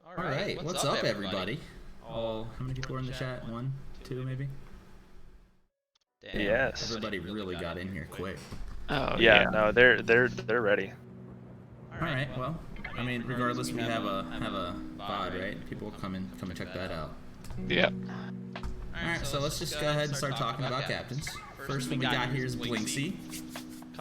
All right, what's up, everybody? How many people are in the chat? One, two, maybe? Damn, Yes. Everybody really got in here quick. Oh yeah, no, they're ready. All right, well, I mean, regardless, we have a VOD, right? People will come and check that out. Yeah. All right, so let's just go ahead and start talking about captains. First one we got here is Blinksy.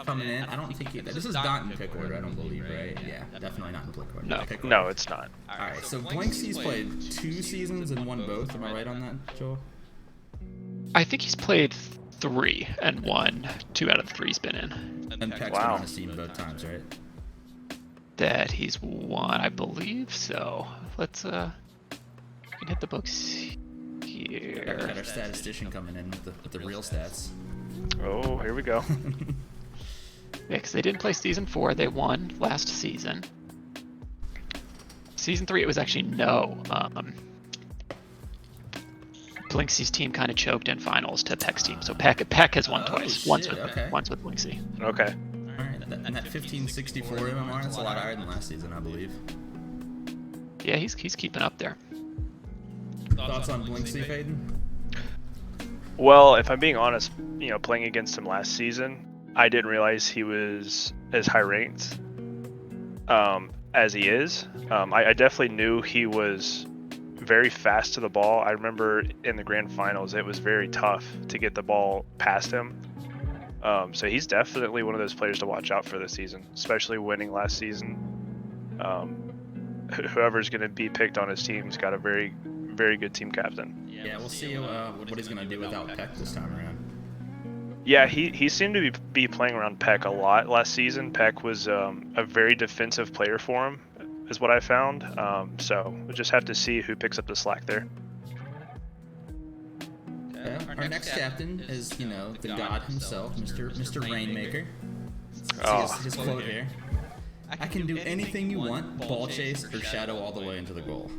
coming in. I don't think this is not in pick order. I don't believe, right? Yeah, definitely not in pick order. No, Pick order. no, it's not. All right, so Blanksy's played 2 seasons and won both. Am I right on that, Joel? I think he's played 3 and won 2 out of the 3 he's been in. And Peck's been on his team both times, right? That he's won, I believe so. Let's we can hit the books here. Got our statistician coming in with the real stats. Oh, here we go. Yeah, because they didn't play season 4. They won last season. Season 3, it was actually no. Blinksy's team kind of choked in finals to Peck's team. So Peck has won twice. Shit, Once with Blinksy. Okay. All right, and that 1564 MMR, that's a lot higher than last season, I believe. Yeah, he's keeping up there. Thoughts on Blinksy, Faden? Well, if I'm being honest, playing against him last season, I didn't realize he was as high ranked as he is. I definitely knew he was very fast to the ball. I remember in the grand finals, it was very tough to get the ball past him. So he's definitely one of those players to watch out for this season, especially winning last season. Whoever's going to be picked on his team's got a very, very good team captain. Yeah, we'll see what he's going to do without Peck this time around. Yeah, he seemed to be playing around Peck a lot last season. Peck was a very defensive player for him, is what I found. So we'll just have to see who picks up the slack there. Yeah, our next captain is, the god himself, Mr. Rainmaker. See his quote here. I can do anything you want, ball chase, or shadow all the way into the goal.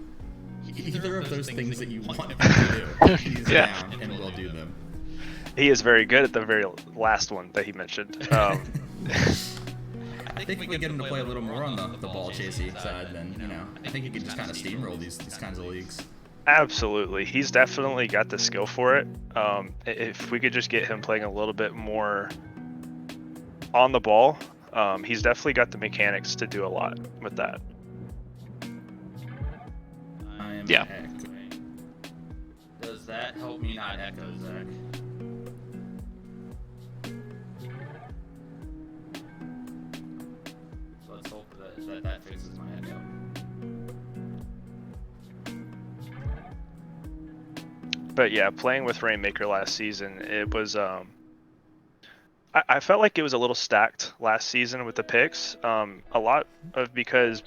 Either of those things that you want him to do, he's down and will do them. He is very good at the very last one that he mentioned. I think if we get him to play a little more on the ball chasing side, then, I think he can just kind of steamroll these kinds of leagues. Absolutely. He's definitely got the skill for it. If we could just get him playing a little bit more on the ball, he's definitely got the mechanics to do a lot with that. I am echoing. Does that help me not echo, Zach? So let's hope that fixes my echo. But yeah, playing with Rainmaker last season, it was I felt like it was a little stacked last season with the picks. A lot of because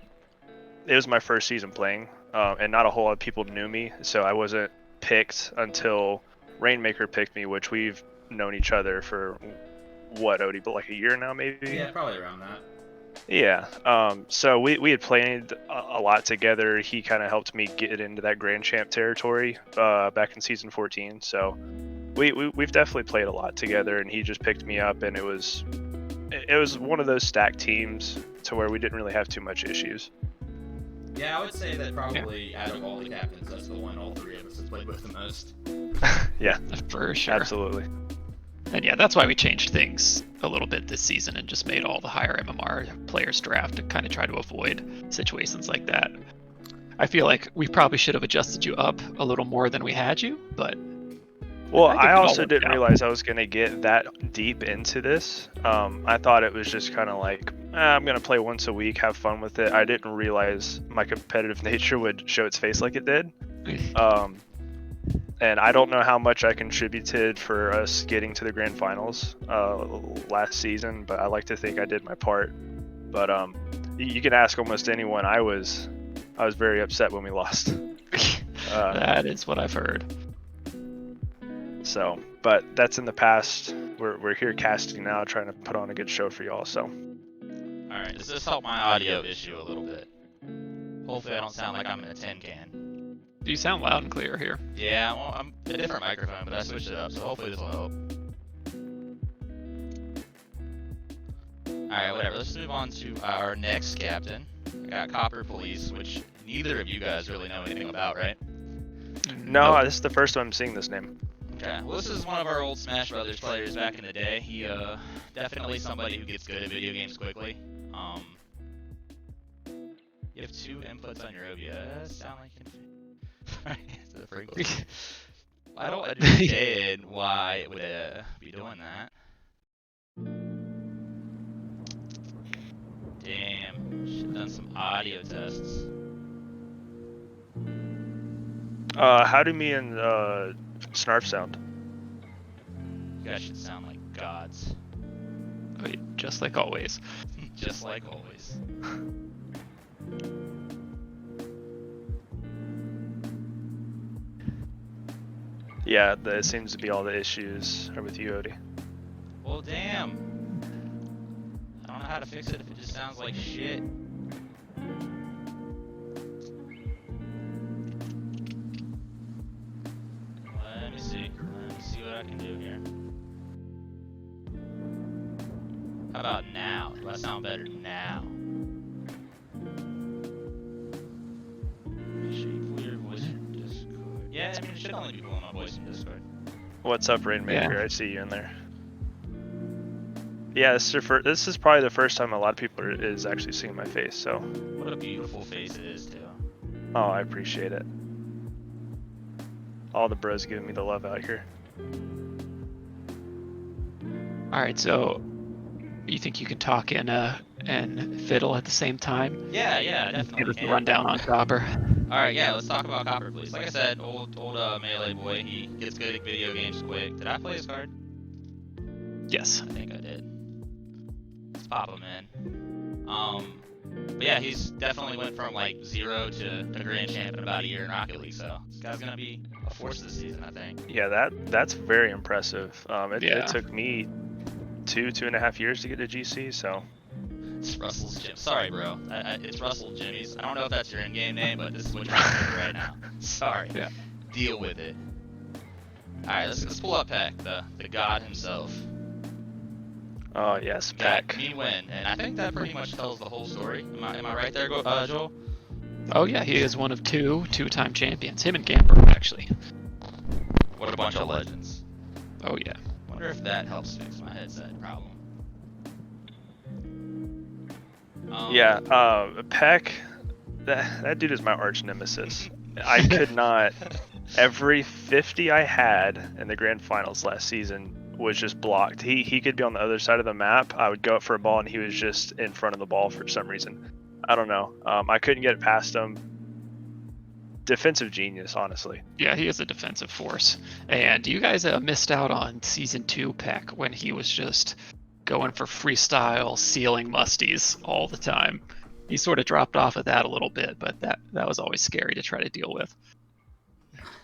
it was my first season playing, and not a whole lot of people knew me, so I wasn't picked until Rainmaker picked me, which we've known each other for what, Odie, but like a year now, maybe? Yeah, probably around that. Yeah. So we had played a lot together. He kind of helped me get into that Grand Champ territory back in season 14. So we've definitely played a lot together, and he just picked me up, and it was one of those stacked teams to where we didn't really have too much issues. Yeah, I would say that probably out of all the captains, that's the one all 3 of us have played with the most. Yeah, for sure. Absolutely. And yeah, that's why we changed things a little bit this season and just made all the higher MMR players draft to kind of try to avoid situations like that. I feel like we probably should have adjusted you up a little more than we had you, but... Well, I also didn't realize I was going to get that deep into this. I thought it was just kind of like, I'm going to play once a week, have fun with it. I didn't realize my competitive nature would show its face like it did. And I don't know how much I contributed for us getting to the grand finals last season, but I like to think I did my part. But you can ask almost anyone. I was very upset when we lost. That is what I've heard. So, but that's in the past. We're here casting now, trying to put on a good show for y'all. So. All right, does this help my audio issue a little bit? Hopefully, I don't sound like I'm in a tin can. You sound loud and clear here. Yeah, well, I'm a different microphone, but I switched it up, so hopefully this will help. Alright, whatever. Let's move on to our next captain. I got Copper Police, which neither of you guys really know anything about, right? No, this is the first time I'm seeing this name. Okay, well, this is one of our old Smash Brothers players back in the day. He, definitely somebody who gets good at video games quickly. You have 2 inputs on your OBS. Sound like to the frequency. I don't understand why it would be doing that. audio tests. How do me and Snarf sound? You guys should sound like gods. Oh, yeah, just like always. Just like always. Yeah, it seems to be all the issues are with you, Odie. Well, damn. I don't know how to fix it if it just sounds like shit. Let me see. Let me see what I can do here. How about now? Do I sound better now? Make sure you pull your voice from Discord. Yeah, I mean, it should only be pulling my voice from Discord. What's up, Rainmaker? Yeah. I see you in there. Yeah, this is probably the first time a lot of people is actually seeing my face, so. What a beautiful face it is, too. Oh, I appreciate it. All the bros giving me the love out here. All right, so you think you can talk and fiddle at the same time? Yeah, definitely. Give us a rundown on Copper. Alright, yeah, let's talk about Copper, please. Like I said, old Melee boy, he gets good at video games quick. Did I play his card? Yes. I think I did. Let's pop him in. But yeah, he's definitely went from like 0 to a grand champ in about a year in Rocket League, so this guy's gonna be a force this season, I think. Yeah, that's very impressive. Yeah. It took me 2.5 years to get to GC, so. It's Russell's Gym. Sorry, bro. It's Russell Jimmy's. I don't know if that's your in-game name, but this is what you're doing right now. Sorry. Yeah. Deal with it. Alright, let's pull up Peck, the god himself. Oh yes, Got Peck. me win, and I think that pretty much tells the whole story. Am I right there, Joel? Oh yeah, he is one of two-time champions. Him and Gamber, actually. What a bunch of legends. Oh yeah. Wonder if that helps fix my headset problem. Peck, that dude is my arch nemesis. I could not. Every 50 I had in the grand finals last season was just blocked. He could be on the other side of the map. I would go up for a ball and he was just in front of the ball for some reason. I don't know. I couldn't get it past him. Defensive genius, honestly. Yeah, he is a defensive force. And you guys missed out on Season 2 Peck when he was just going for freestyle, sealing musties all the time. He sort of dropped off of that a little bit, but that was always scary to try to deal with.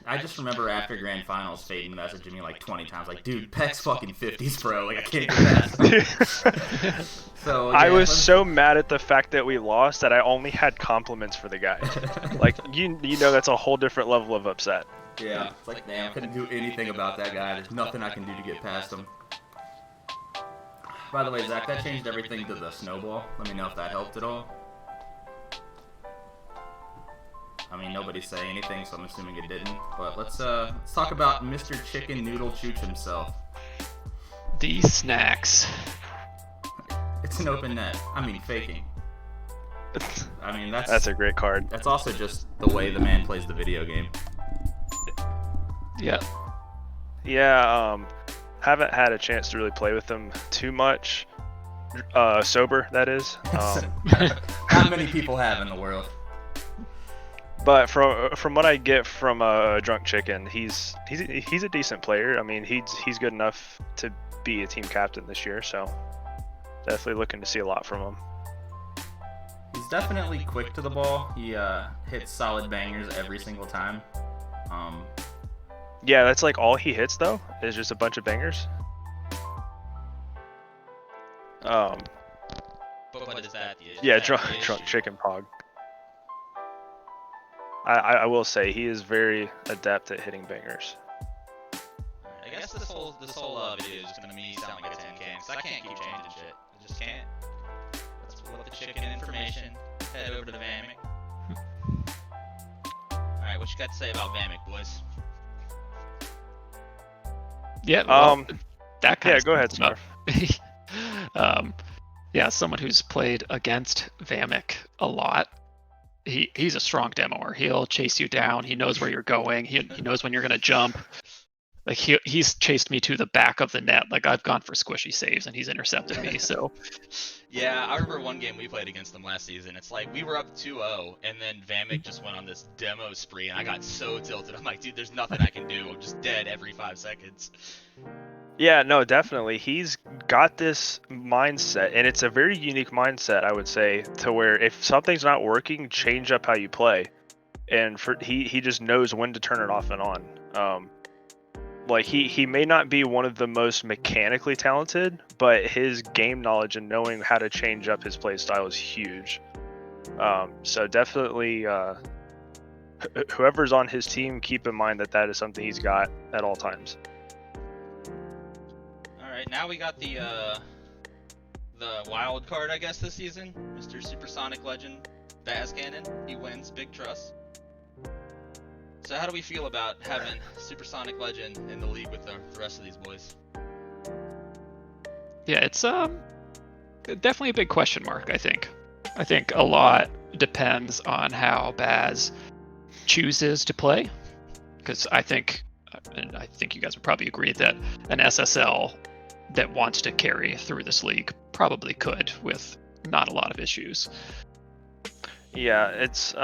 I just remember after grand finals, Faden messaging me like 20 times, like, dude, Peck's fucking 50s, bro. Like, I can't get past him. So, yeah, I was so mad at the fact that we lost that I only had compliments for the guy. Like, you know that's a whole different level of upset. Yeah, it's like, damn, I couldn't do anything about that guy. There's nothing I can do to get past him. By the way, Zach, that changed everything to the snowball. Let me know if that helped at all. I mean, nobody's saying anything, so I'm assuming it didn't. But let's talk about Mr. Chicken Noodle Chooch himself. The snacks. It's an open net. I mean, faking. I mean, That's a great card. That's also just the way the man plays the video game. Yeah. Yeah, haven't had a chance to really play with him too much. Sober, that is. Not many people have in the world. But from what I get from Drunk Chicken, he's a decent player. I mean, he's good enough to be a team captain this year, so definitely looking to see a lot from him. He's definitely quick to the ball. He hits solid bangers every single time. Yeah, that's like all he hits though is just a bunch of bangers. But is that the Yeah, is that the drunk issue? chicken pog. I will say he is very adept at hitting bangers. I guess this whole video is just gonna me sound like a tin can, because I can't keep changing shit. I just can't. Let's pull up the chicken information. Head over to the Vamic. Alright, what you got to say about Vamic, boys? Yeah. Well, that kind Yeah, of go ahead, sums Smurf. it up. Yeah, someone who's played against Vamic a lot. He's a strong demoer. He'll chase you down. He knows where you're going. He knows when you're gonna jump. Like he's chased me to the back of the net. Like I've gone for squishy saves and he's intercepted me. So Yeah, I remember one game we played against them last season. It's like we were up 2-0, and then Vamic just went on this demo spree, and I got so tilted. I'm like, dude, there's nothing I can do. I'm just dead every 5 seconds. Yeah, no, definitely. He's got this mindset, and it's a very unique mindset, I would say, to where if something's not working, change up how you play. And he just knows when to turn it off and on. Like he may not be one of the most mechanically talented, but his game knowledge and knowing how to change up his play style is huge. So definitely, whoever's on his team, keep in mind that is something he's got at all times. All right, now we got the wild card, I guess, this season. Mr. Supersonic Legend, Baz Cannon. He wins, big trust. So how do we feel about having Supersonic Legend in the league with the rest of these boys? yeah, it's definitely a big question mark. I think a lot depends on how Baz chooses to play, because I think you guys would probably agree that an SSL that wants to carry through this league probably could with not a lot of issues. Yeah, it's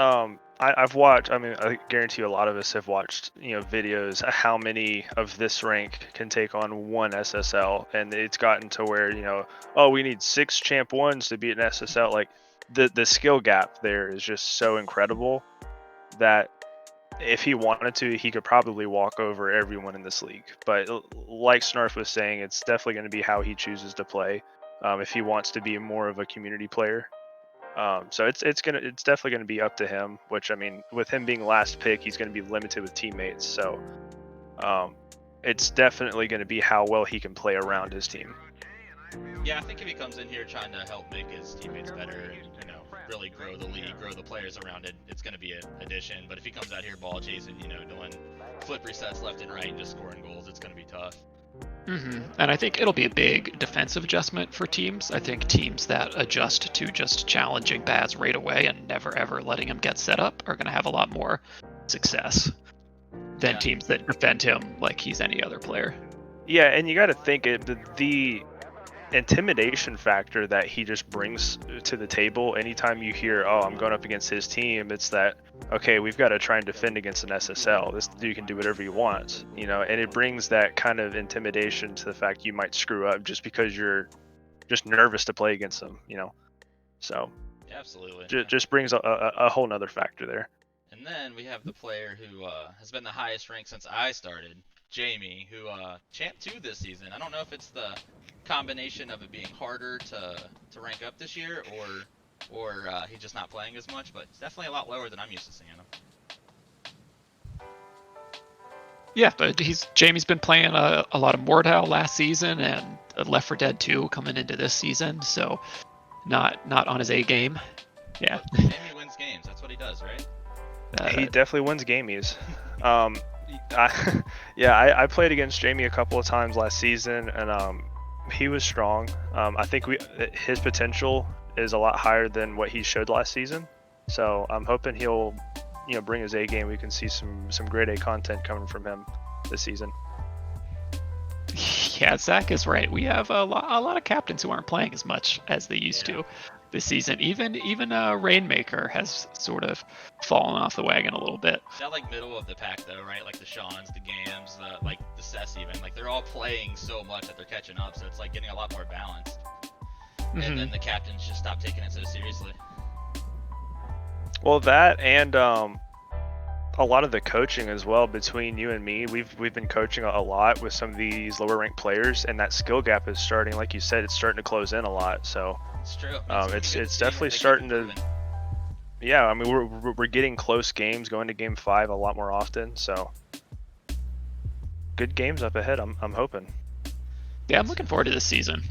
I've watched. I mean, I guarantee you a lot of us have watched, videos how many of this rank can take on one SSL, and it's gotten to where oh, we need 6 champ 1s to beat an SSL. Like the skill gap there is just so incredible that if he wanted to, he could probably walk over everyone in this league. But like Snarf was saying, it's definitely going to be how he chooses to play. If he wants to be more of a community player. So it's definitely going to be up to him, which, I mean, with him being last pick, he's going to be limited with teammates. So it's definitely going to be how well he can play around his team. Yeah, I think if he comes in here trying to help make his teammates better, really grow the league, grow the players around it, it's going to be an addition. But if he comes out here ball chasing, doing flip resets left and right and just scoring goals, it's going to be tough. Mm-hmm. And I think it'll be a big defensive adjustment for teams. I think teams that adjust to just challenging Baz right away and never ever letting him get set up are going to have a lot more success than teams that defend him like he's any other player. Yeah, and you got to think the intimidation factor that he just brings to the table. Anytime you hear, oh, I'm going up against his team, it's that, okay, we've got to try and defend against an SSL. This dude can do whatever he wants, and it brings that kind of intimidation to the fact you might screw up just because you're just nervous to play against them, So yeah, absolutely. Just brings a whole nother factor there. And then we have the player who has been the highest ranked since I started, Jamie, who champ 2 this season. I don't know if it's the combination of it being harder to rank up this year, or he's just not playing as much, but it's definitely a lot lower than I'm used to seeing him. Yeah, but Jamie's been playing a lot of Mordhau last season and Left 4 Dead 2 coming into this season, so not on his A game. Yeah. But Jamie wins games. That's what he does, right? He definitely wins gamies. I played against Jamie a couple of times last season, and he was strong. I think his potential is a lot higher than what he showed last season. So I'm hoping he'll, bring his A game. We can see some great A content coming from him this season. Yeah, Zach is right. We have a lot of captains who aren't playing as much as they used to this season. Even Rainmaker has sort of fallen off the wagon a little bit. Is that like middle of the pack though, right? Like the Seans, the Gams, the Cess even. Like they're all playing so much that they're catching up, so it's like getting a lot more balanced. Mm-hmm. And then the captains just stop taking it so seriously. Well, that and a lot of the coaching as well between you and me. We've been coaching a lot with some of these lower ranked players, and that skill gap is starting, like you said, it's starting to close in a lot. So it's true. It's definitely starting to. Yeah, I mean we're getting close games, going to game 5 a lot more often. So good games up ahead. I'm hoping. Yeah, I'm looking forward to this season.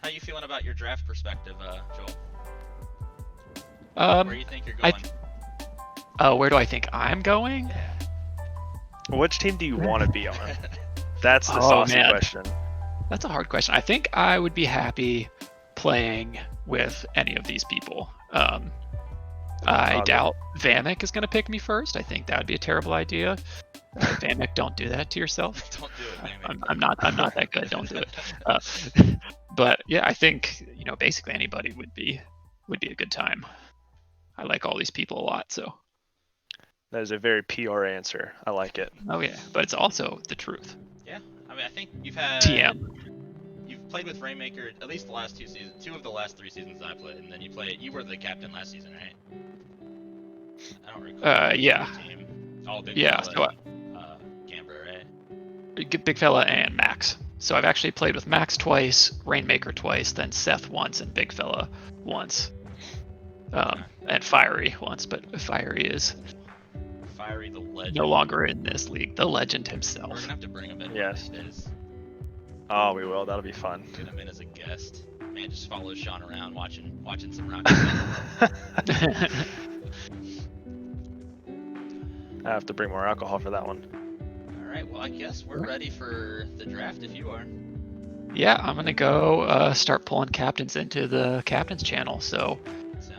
How you feeling about your draft perspective, Joel? Where do you think you're going? Where do I think I'm going? Which team do you want to be on? That's the saucy question. That's a hard question. I think I would be happy playing with any of these people. I doubt Vamek is going to pick me first. I think that would be a terrible idea. Vamek, don't do that to yourself. Don't do it, Vamek. I'm not that good. Don't do it. But yeah, I think basically anybody would be a good time. I like all these people a lot, so. That is a very PR answer. I like it. Oh yeah, but it's also the truth. Yeah, I mean, I think you've had You've played with Rainmaker at least the last 2 seasons, 2 of the last 3 seasons I played, and then you were the captain last season, right? I don't recall. Yeah. Team. All big Yeah. fella, Gambler, right? Big Fella and Max. So I've actually played with Max twice, Rainmaker twice, then Seth once, and Big Fella once. And Fiery once, but Fiery is Fiery the legend. no longer in this league. The legend himself. We're gonna have to bring him in. Yes. One of these days. Oh, we will. That'll be fun. Get him in as a guest. Man, just follow Sean around watching some Rocket. I have to bring more alcohol for that one. All right. Well, I guess we're ready for the draft if you are. Yeah, I'm gonna go start pulling captains into the captains channel. So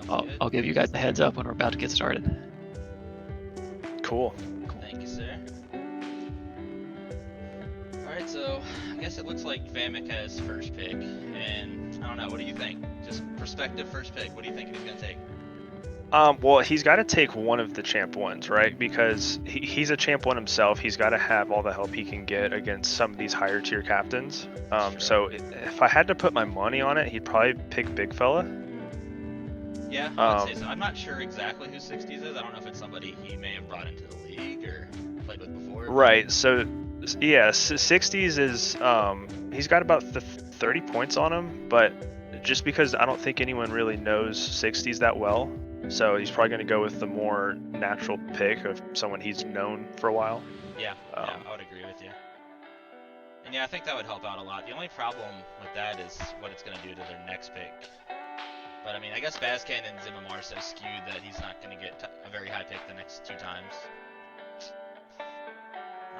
I'll give you guys the heads up when we're about to get started. Cool. Thank you, sir. Alright, so I guess it looks like Vamek has first pick, and I don't know, what do you think? Just prospective first pick, what do you think he's gonna take? Well, he's got to take one of the champ ones, right? Because he's a champ one himself. He's got to have all the help he can get against some of these higher tier captains. Sure. So if I had to put my money on it, he'd probably pick Big Fella. Yeah, I would say so. I'm not sure exactly who 60s is. I don't know if it's somebody he may have brought into the league or played with before. Right. So, yeah, 60s is he's got about 30 points on him, but just because I don't think anyone really knows 60s that well, so he's probably going to go with the more natural pick of someone he's known for a while. Yeah, I would agree with you. And yeah, I think that would help out a lot. The only problem with that is what it's going to do to their next pick. But I mean, I guess Bazcan and Zimmerman are so skewed that he's not going to get a very high pick the next 2 times.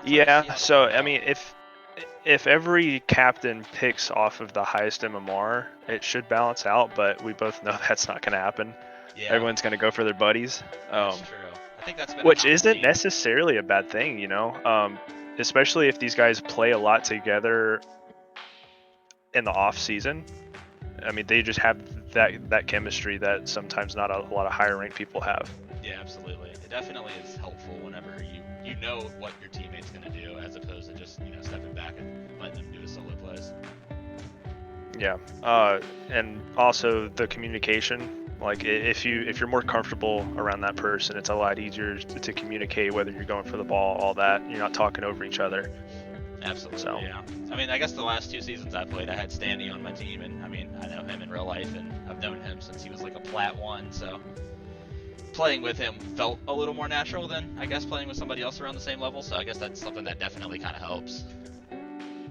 Yeah, so I mean, if every captain picks off of the highest MMR, it should balance out, but we both know that's not going to happen. Yeah. Everyone's going to go for their buddies. That's true. I think that's been Which isn't necessarily a bad thing, especially if these guys play a lot together in the off season. I mean, they just have that chemistry that sometimes not a lot of higher ranked people have. Yeah, absolutely. It definitely is helpful whenever you know what your teammate's going to do, as opposed to just stepping back and letting them do his solo plays. Yeah, and also the communication. Like if you're more comfortable around that person, it's a lot easier to communicate whether you're going for the ball, all that. You're not talking over each other. Absolutely. So. Yeah. I mean, I guess the last 2 seasons I played, I had Stanley on my team, and I mean, I know him in real life, and I've known him since he was like a Plat 1, so playing with him felt a little more natural than I guess playing with somebody else around the same level. So I guess that's something that definitely kind of helps.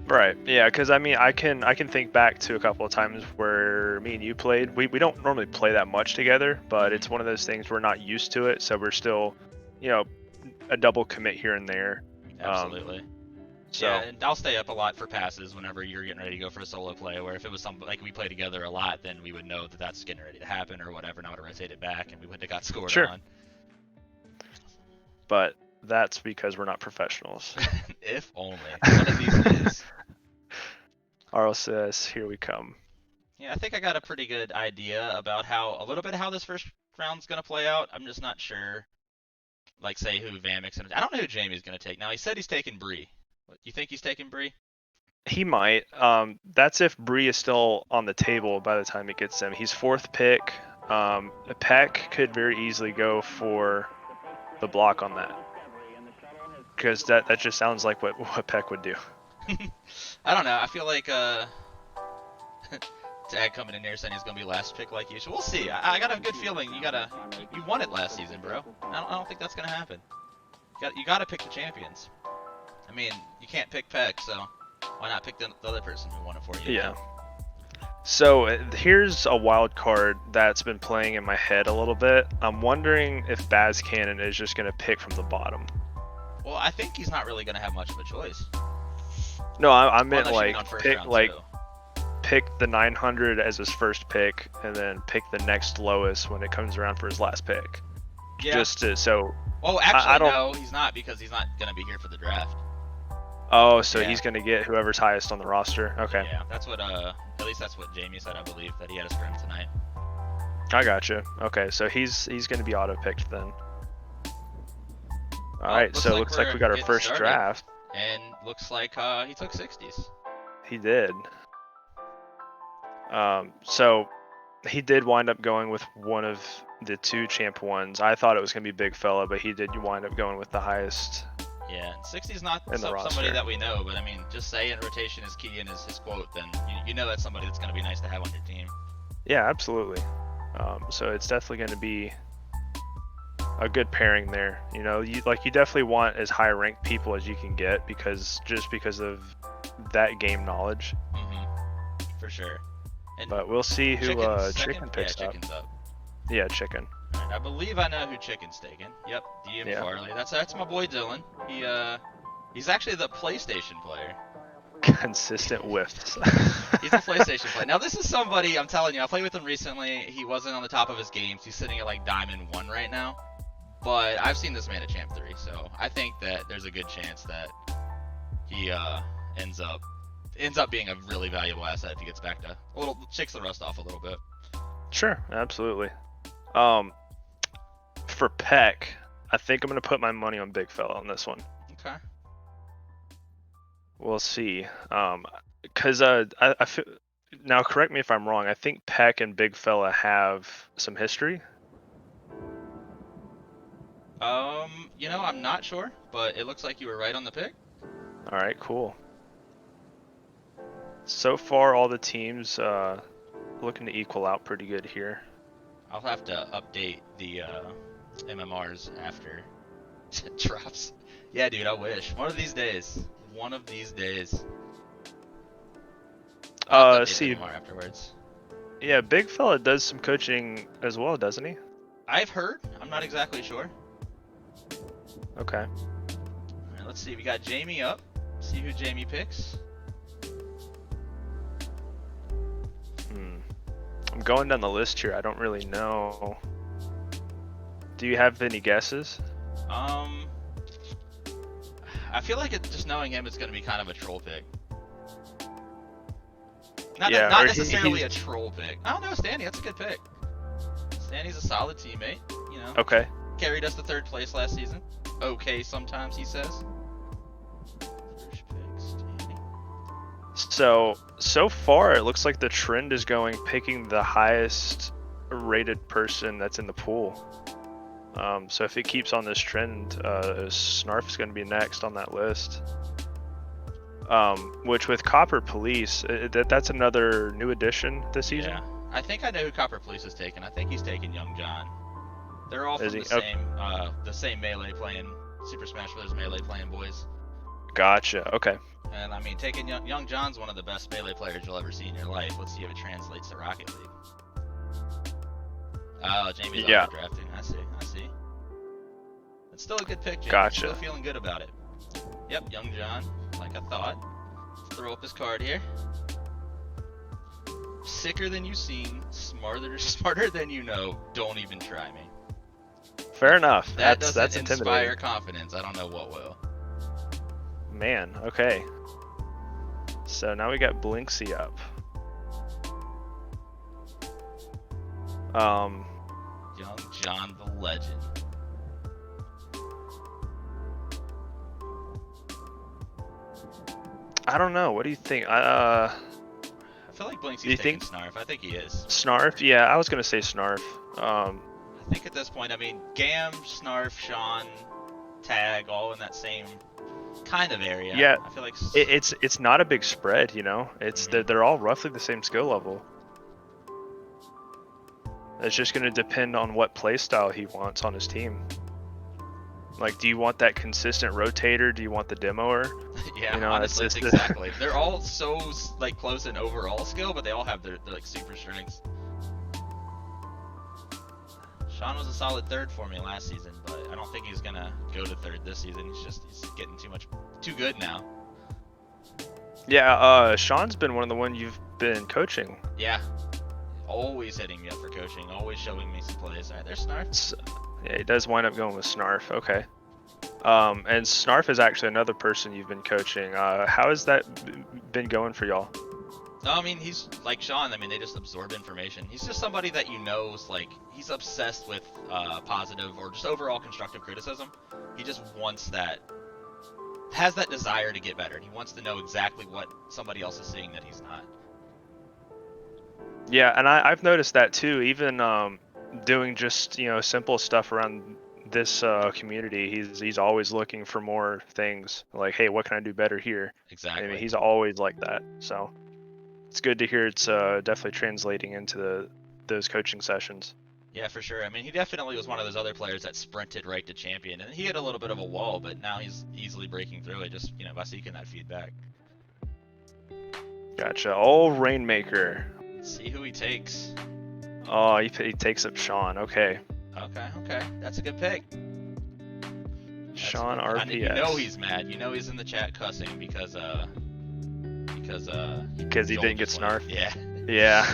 Right. Yeah. Because I mean, I can think back to a couple of times where me and you played. We don't normally play that much together, but it's one of those things we're not used to it, so we're still, a double commit here and there. Absolutely. So. Yeah, and I'll stay up a lot for passes whenever you're getting ready to go for a solo play, where if it was something like we play together a lot, then we would know that that's getting ready to happen or whatever, and I would have rotated back and we would have got scored on. But that's because we're not professionals. If only. One of these days. Arl says, here we come. Yeah, I think I got a pretty good idea about how this first round's going to play out. I'm just not sure, like, say who Vamek's going to... I don't know who Jamie's going to take. Now, he said he's taking Bree. You think he's taking Bree? He might. That's if Bree is still on the table by the time it gets him. He's 4th pick. Peck could very easily go for the block on that. Because that just sounds like what Peck would do. I don't know. I feel like Tag coming in here saying he's gonna be last pick like usual. We'll see. I got a good feeling you won it last season, bro. I don't think that's gonna happen. You gotta pick the champions. I mean, you can't pick Peck, so why not pick the other person who won it for you? Yeah. So here's a wild card that's been playing in my head a little bit. I'm wondering if Baz Cannon is just gonna pick from the bottom. Well, I think he's not really gonna have much of a choice. No, I meant like pick the 900 as his first pick, and then pick the next lowest when it comes around for his last pick. Yeah. Just to, so. Oh, actually, I don't. no, he's not, because he's not gonna be here for the draft. Oh, so Yeah. he's gonna get whoever's highest on the roster. Okay. Yeah, that's what at least that's what Jamie said. I believe that he had a scrim tonight. I gotcha. Okay, so he's gonna be auto picked then. All right, so looks like we got our getting first started. draft. And looks like he took 60s. He did. So he did wind up going with one of the 2 champ ones. I thought it was gonna be Big Fella, but he did wind up going with the highest. Yeah, 60's not In the somebody roster. that we know, but I mean, just saying rotation is key in his quote, then you know that's somebody that's going to be nice to have on your team. Yeah, absolutely. So it's definitely going to be a good pairing there. You know, you definitely want as high ranked people as you can get because of that game knowledge. For sure. And But we'll see who Chicken's Chicken second? picks Yeah, up. Chicken's up. Yeah, Chicken. Alright, I believe I know who Chicken's taking. Yep, DM Yeah. Farley. That's my boy Dylan. He's actually the PlayStation player. Consistent whiffs. He's a PlayStation player. Now this is somebody, I'm telling you, I played with him recently. He wasn't on the top of his games. He's sitting at like Diamond 1 right now. But I've seen this man at Champ 3, so I think that there's a good chance that he ends up being a really valuable asset if he gets back to shakes the rust off a little bit. Sure, absolutely. For Peck, I think I'm gonna put my money on Big Fella on this one. Okay. We'll see. Cause I feel, now correct me if I'm wrong. I think Peck and Big Fella have some history. You know, I'm not sure, but it looks like you were right on the pick. All right, cool. So far, all the teams looking to equal out pretty good here. I'll have to update the MMRs after it drops. Yeah, dude, I wish. One of these days. One of these days. I'll have to update See, the MMR afterwards. yeah, Big Fella does some coaching as well, doesn't he? I've heard. I'm not exactly sure. Okay. Alright, let's see. We got Jamie up. See who Jamie picks. I'm going down the list here. I don't really know. Do you have any guesses? I feel like just knowing him, it's going to be kind of a troll pick. Not necessarily a troll pick. I don't know, Stanley. That's a good pick. Stanley's a solid teammate. You know. Okay. Carried us to 3rd place last season. Okay, sometimes he says. First pick, Stanley. So far, it looks like the trend is going picking the highest rated person that's in the pool. So if it keeps on this trend, Snarf is going to be next on that list. Which with Copper Police, that's another new addition this season. Yeah, I think I know who Copper Police is taking. I think he's taking Young John. They're all from Is he? the same Melee playing, Super Smash Bros. Melee playing boys. Gotcha. Okay. And I mean, taking Young John's one of the best Melee players you'll ever see in your life. Let's see if it translates to Rocket League. Oh, Jamie's auto drafting. I see. It's still a good pick, Jamie. Gotcha. Still feeling good about it. Yep, Young John, like I thought. Let's throw up his card here. Sicker than you've seen, smarter than you know. Don't even try me. Fair enough. That that's doesn't intimidating. inspire confidence. I don't know what will. Man, okay. So now we got Blinksy up. Young John the Legend. I don't know. What do you think? I feel like Blinksy's you taking think- Snarf. I think he is. Snarf? Yeah, I was gonna say Snarf. I think at this point, I mean, Gam, Snarf, Sean, Tag, all in that same kind of area. Yeah, I feel like it's not a big spread, you know. It's they're all roughly the same skill level. It's just gonna depend on what playstyle he wants on his team. Like, do you want that consistent rotator? Do you want the demoer? yeah, you know, honestly, it's just exactly. They're all so like close in overall skill, but they all have their like super strengths. Sean was a solid 3rd for me last season, but I don't think he's gonna go to 3rd this season. He's getting too good now. Yeah, Sean's been one of the ones been coaching. Yeah. Always hitting me up for coaching, always showing me some plays. Alright, there's Snarf. Yeah, he does wind up going with Snarf. Okay. And Snarf is actually another person you've been coaching. How has that been going for y'all? No, I mean, he's like Sean. I mean, they just absorb information. He's just somebody that you know is like, he's obsessed with positive or just overall constructive criticism. He just wants that, has that desire to get better. And he wants to know exactly what somebody else is seeing that he's not. Yeah, and I've noticed that too. Even doing just simple stuff around this community, he's always looking for more things. Like, hey, what can I do better here? Exactly. I mean, he's always like that. So it's good to hear it's definitely translating into those coaching sessions. Yeah, for sure. I mean, he definitely was one of those other players that sprinted right to champion, and he had a little bit of a wall, but now he's easily breaking through it just by seeking that feedback. Gotcha. Oh, Rainmaker. Let's see who he takes. Oh, he takes up Sean. Okay. Okay. That's a good pick. Sean RPS. I mean, you know he's mad. You know he's in the chat cussing because he didn't get Snarf. Yeah. Yeah.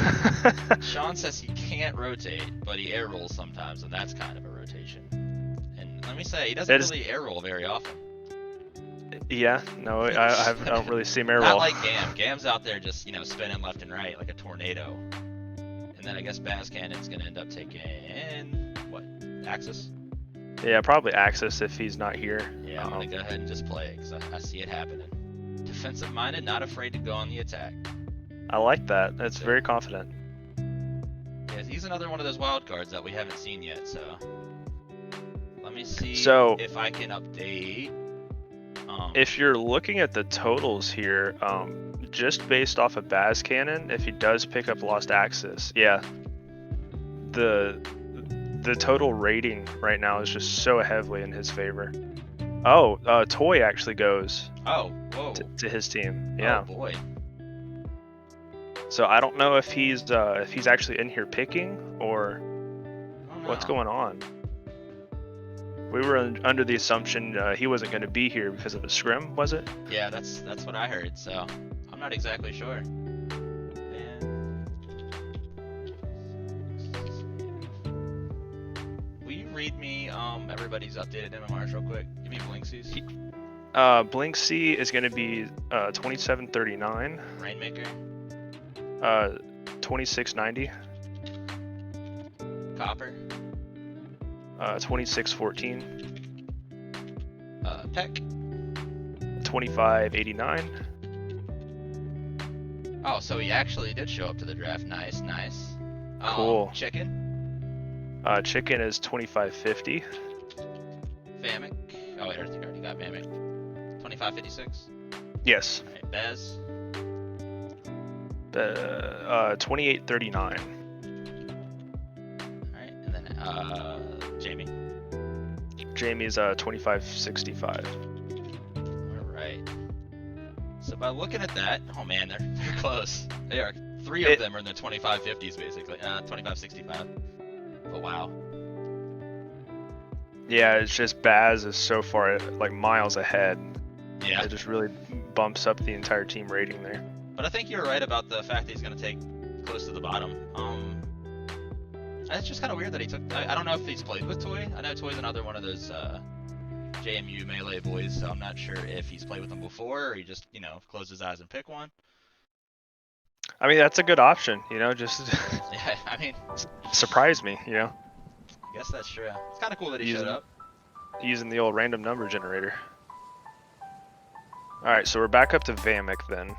Sean says he can't rotate, but he air rolls sometimes, and that's kind of a rotation. And let me say, he doesn't really air roll very often. Yeah, no, I don't really see him air roll. Not like Gam. Gam's out there just spinning left and right like a tornado. And then I guess Baz Cannon's gonna end up taking what? Axis? Yeah, probably Axis if he's not here. Yeah, I'm gonna go ahead and just play it because I see it happening. Defensive minded, not afraid to go on the attack. I like that. That's very confident. Yeah, he's another one of those wild cards that we haven't seen yet. So let me see if I can update. If you're looking at the totals here, just based off of Baz Cannon, if he does pick up Lost Axis, yeah, the total rating right now is just so heavily in his favor. Oh, Toy actually goes. Oh, whoa. To his team. Yeah. Oh boy. So I don't know if he's actually in here picking or what's going on. We were under the assumption he wasn't going to be here because of a scrim, was it? Yeah, that's what I heard. So I'm not exactly sure. Will you read me everybody's updated MMRs real quick? Give me Blinksy's. Blinksy is going to be 2739. Rainmaker. 2690. Copper. 2614. Tech. 2589. Oh, so he actually did show up to the draft. Nice. Cool. Chicken. Chicken is 2550. Famic. Oh wait, I think I already got Famic. 2556. Yes. Alright, Bez. 2839. Alright, and then Jamie. Jamie's 2565. Alright. So by looking at that, oh man, they're close. They are. Three of them are in the 2550s basically. 2565. But wow. Yeah, it's just Baz is so far like miles ahead. Yeah. It just really bumps up the entire team rating there. But I think you're right about the fact that he's going to take close to the bottom. It's just kind of weird that he took. I don't know if he's played with Toy. I know Toy's another one of those JMU melee boys, so I'm not sure if he's played with them before or he just close his eyes and pick one. I mean, that's a good option, just Yeah, I mean, surprise me, I guess that's true. It's kind of cool that he showed up. Using the old random number generator. Alright, so we're back up to Vamic then.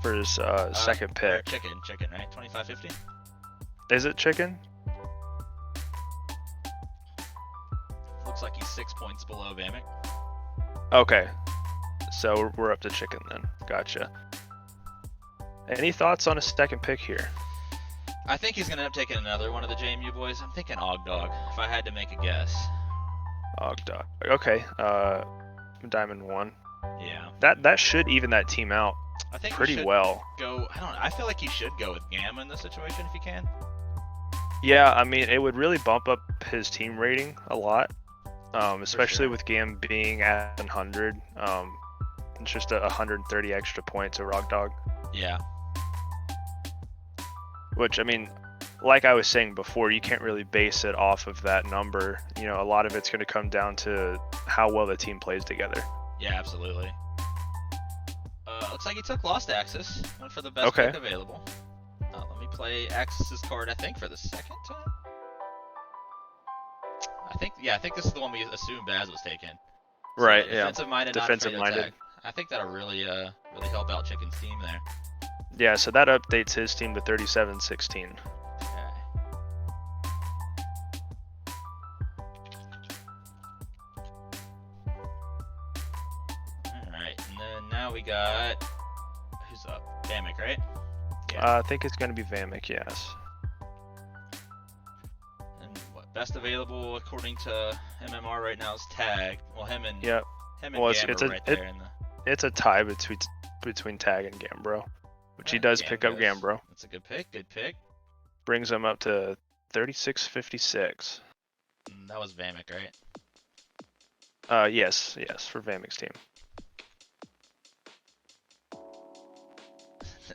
For his second pick. Chicken, right? 2550? Is it Chicken? Looks like he's 6 points below Vamic. Okay. So we're up to Chicken then. Gotcha. Any thoughts on a second pick here? I think he's going to end up taking another one of the JMU boys. I'm thinking Ogdog, if I had to make a guess. Ogdog. Okay. Diamond 1. Yeah. That should even that team out I think pretty well. I feel like he should go with Gamma in this situation if he can. Yeah, I mean, it would really bump up his team rating a lot, especially with Gam being at 100. It's just 130 extra points over Ogdog. Yeah. Which, I mean, like I was saying before, you can't really base it off of that number. You know, a lot of it's going to come down to how well the team plays together. Yeah, absolutely. Looks like he took Lost Axis. Went for the best pick available. Let me play Axis's card, I think, for the second time. I think this is the one we assumed Baz was taking. Right, yeah. Defensive-minded, defensive-minded. I think that'll really help out Chicken's team there. Yeah, so that updates his team to 37-16. Okay. Alright, and then now we got... Who's up? Vamek, right? Yeah. I think it's going to be Vamek, yes. And what, best available according to MMR right now is Tag. Well, him and Yep. Gam are right there. It's a tie between Tag and Gambro, which he does pick up Gambro. That's a good pick, Brings him up to 36-56. That was Vamek, right? Yes, for Vamek's team.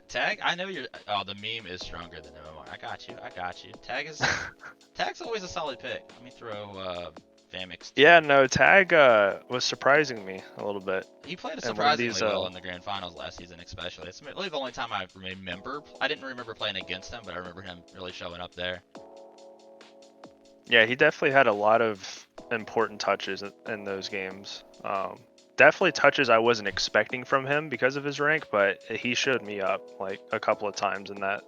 Tag, I know you're. Oh, the meme is stronger than MMR. I got you. Tag's always a solid pick. Let me throw Vamek's team. Yeah, no, Tag was surprising me a little bit. He played surprisingly well in the grand finals last season, especially. It's really the only time I remember. I didn't remember playing against him, but I remember him really showing up there. Yeah, he definitely had a lot of important touches in those games. Definitely touches I wasn't expecting from him because of his rank, but he showed me up like a couple of times in that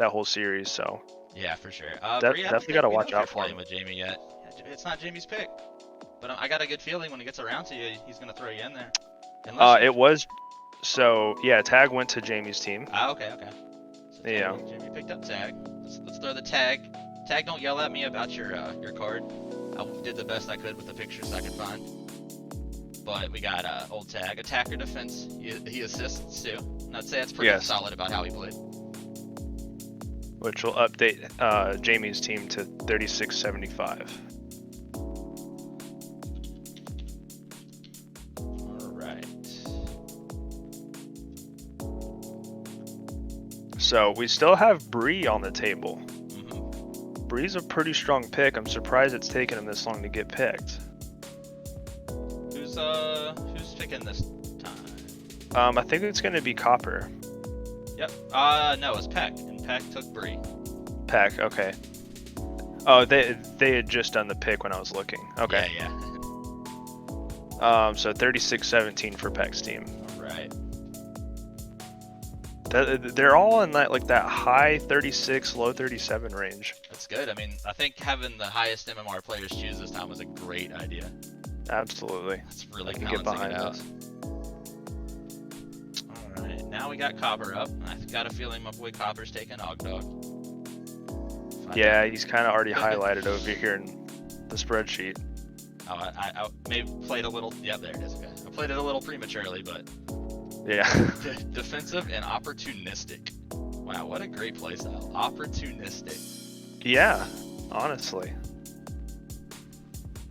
whole series. So yeah, for sure. Definitely got to watch out for him. With Jamie yet? It's not Jamie's pick, but I got a good feeling when he gets around to you, he's gonna throw you in there. It was. So yeah, Tag went to Jamie's team. Okay. So yeah. Jamie picked up Tag. Let's throw the Tag. Tag, don't yell at me about your card. I did the best I could with the pictures I could find. But we got old Tag, attacker, defense. He assists too. And I'd say that's pretty solid about how he played. Which will update Jamie's team to 36-75. All right. So we still have Bree on the table. Mm-hmm. Bree's a pretty strong pick. I'm surprised it's taken him this long to get picked. Who's picking this time? I think it's gonna be Copper. Yep. No, it's Peck, and Peck took Bree. Peck, okay. Oh, they had just done the pick when I was looking. Okay. Yeah. So 36-17 for Peck's team. All right. They're all in that high 36, low 37 range. That's good. I mean, I think having the highest MMR players choose this time was a great idea. Absolutely. That's really I can get behind this. Alright, now we got Copper up. I've got a feeling my boy Copper's taking Ogdog. Yeah, he's kind of already highlighted over here in the spreadsheet. Oh, I maybe played a little... Yeah, there it is. Okay. I played it a little prematurely, but... Yeah. Defensive and opportunistic. Wow, what a great playstyle. Opportunistic. Yeah, honestly.